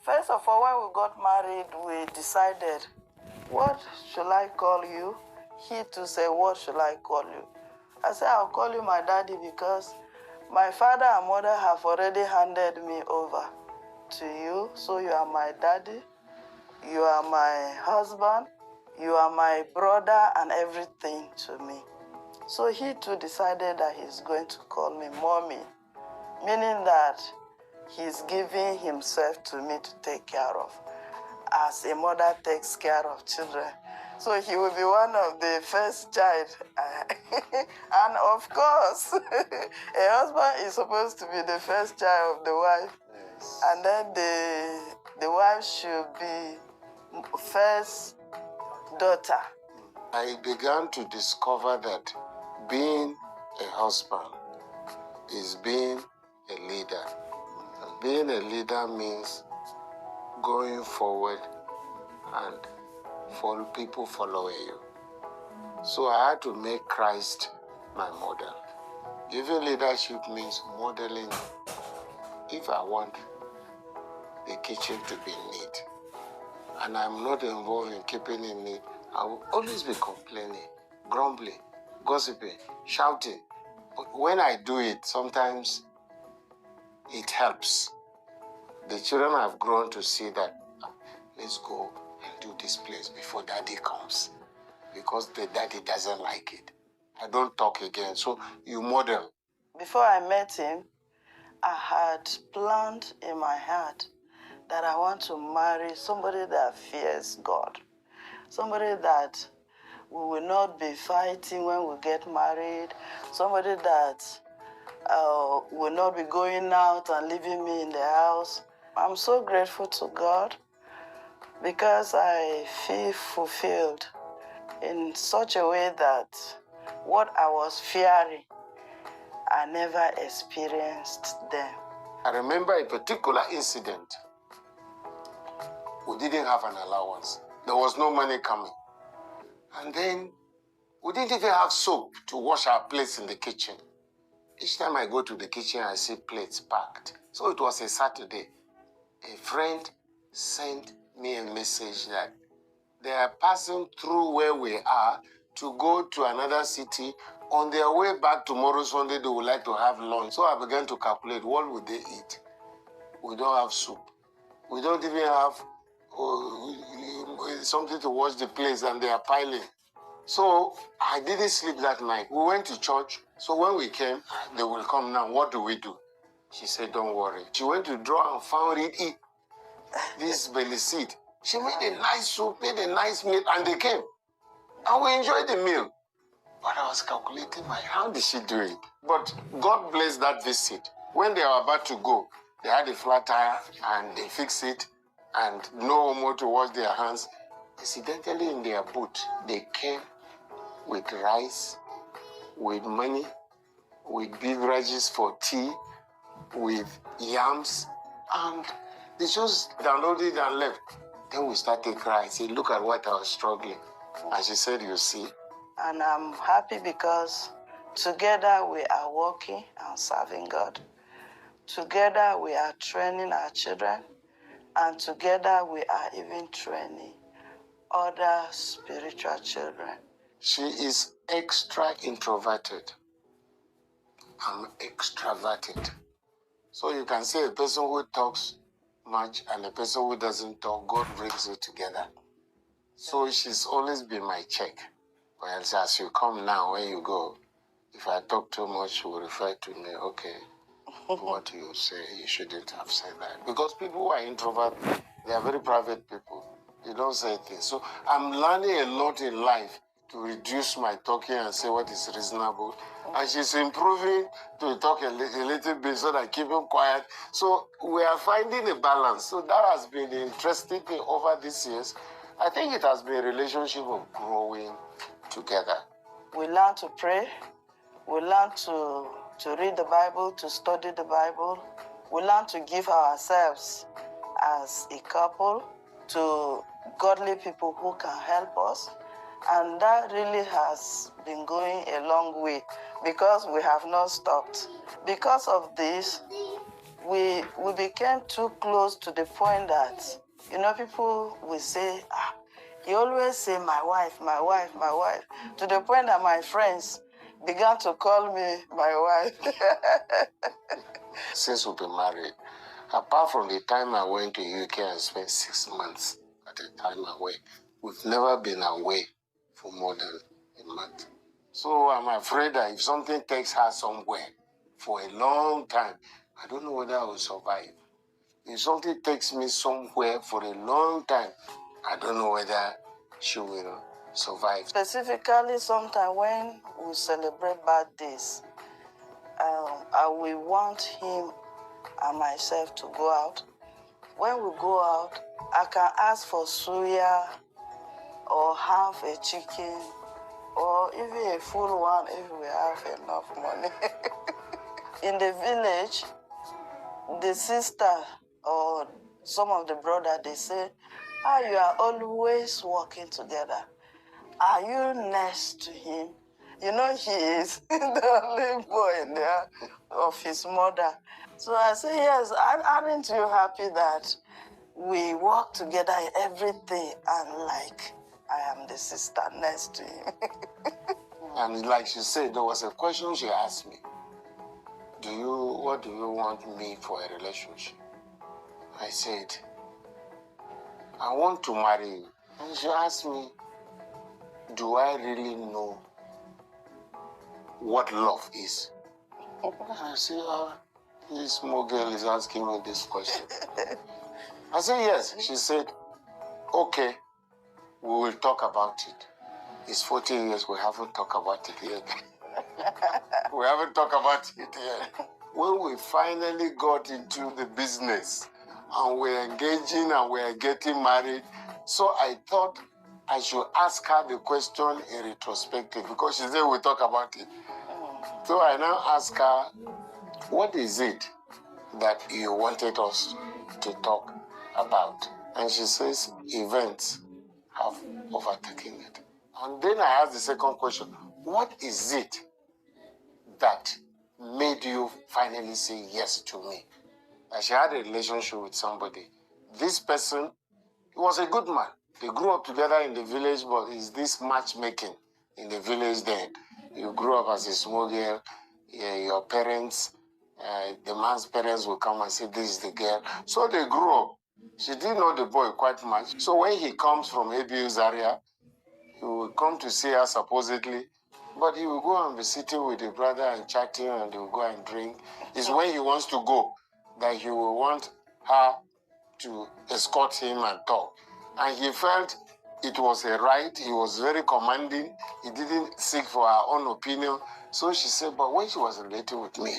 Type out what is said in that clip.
First of all, when we got married, we decided, what should I call you? He too said, what should I call you? I said, I'll call you my daddy because my father and mother have already handed me over to you. So you are my daddy, you are my husband, you are my brother and everything to me. So he too decided that he's going to call me mommy, meaning that he's giving himself to me to take care of, as a mother takes care of children. So he will be one of the first child. And of course, a husband is supposed to be the first child of the wife. Yes. And then the wife should be first daughter. I began to discover that being a husband is being a leader. And being a leader means going forward and for people following you. So I had to make Christ my model. Giving leadership means modeling. If I want the kitchen to be neat, and I'm not involved in keeping it neat, I will always be complaining, grumbling, gossiping, shouting. But when I do it, sometimes it helps. The children have grown to see that, let's go and do this place before daddy comes, because the daddy doesn't like it. I don't talk again. So you model. Before I met him, I had planned in my heart that I want to marry somebody that fears God, somebody that we will not be fighting when we get married, somebody that will not be going out and leaving me in the house. I'm so grateful to God because I feel fulfilled in such a way that what I was fearing, I never experienced them. I remember a particular incident. We didn't have an allowance. There was no money coming. And then we didn't even have soap to wash our plates in the kitchen. Each time I go to the kitchen, I see plates packed. So it was a Saturday. A friend sent me a message that they are passing through where we are to go to another city. On their way back tomorrow, Sunday, they would like to have lunch. So I began to calculate, what would they eat? We don't have soup. We don't even have something to wash the plates, and they are piling. So I didn't sleep that night. We went to church. So when we came, they will come now. What do we do? She said, don't worry. She went to draw and found it. This belly seed. She made a nice soup, made a nice meal, and they came. And we enjoyed the meal. But I was calculating how did she do it? But God blessed that visit. When they were about to go, they had a flat tire and they fixed it and no more to wash their hands. Incidentally, in their boot, they came with rice, with money, with beverages for tea, with yams, and they just downloaded and left. Then we started crying. Say, look at what I was struggling. And she said, you see. And I'm happy because together we are working and serving God. Together we are training our children. And together we are even training other spiritual children. She is extra introverted. I'm extroverted. So you can say a person who talks much and a person who doesn't talk, God brings you together. So she's always been my check. Well, as you come now, when you go, if I talk too much, she will refer to me, okay, what do you say? You shouldn't have said that. Because people who are introverts, they are very private people. They don't say things. So I'm learning a lot in life to reduce my talking and say what is reasonable. And she's improving to talk a little bit so that I keep him quiet. So we are finding a balance. So that has been the interesting thing over these years. I think it has been a relationship of growing together. We learn to pray. We learn to read the Bible, to study the Bible. We learn to give ourselves as a couple to godly people who can help us. And that really has been going a long way because we have not stopped. Because of this, we became too close to the point that, people will say, he always say my wife, my wife, my wife, to the point that my friends began to call me my wife. Since we've been married, apart from the time I went to UK and spent 6 months at a time away, we've never been away for more than a month. So I'm afraid that if something takes her somewhere for a long time, I don't know whether I will survive. If something takes me somewhere for a long time, I don't know whether she will survive. Specifically, sometimes when we celebrate birthdays, I will want him and myself to go out. When we go out, I can ask for suya or have a chicken or even a full one if we have enough money. In the village, the sister or some of the brother, they say, you are always working together. Are you next to him? He is the only boy in there of his mother. So I say, yes, aren't you happy that we work together in everything and like I am the sister next to him? And like she said, there was a question she asked me. What do you want me for a relationship? I said, I want to marry you. And she asked me, do I really know what love is? I said, this small girl is asking me this question. I said, yes. She said, okay, we will talk about it. It's 40 years, we haven't talked about it yet. We haven't talked about it yet. When we finally got into the business and we're engaging and we're getting married, so I thought I should ask her the question in retrospective because she said we'll talk about it. So I now ask her, what is it that you wanted us to talk about? And she says, events have overtaken it. And then I asked the second question, what is it that made you finally say yes to me? And she had a relationship with somebody. This person, he was a good man. They grew up together in the village, but it's this matchmaking in the village then. You grew up as a small girl, your parents, the man's parents will come and say, this is the girl. So they grew up. She didn't know the boy quite much. So when he comes from ABU's area, he will come to see her supposedly, but he will go and be sitting with the brother and chatting and they will go and drink. It's when he wants to go that he will want her to escort him and talk. And he felt it was a right. He was very commanding. He didn't seek for her own opinion. So she said, but when she was relating with me,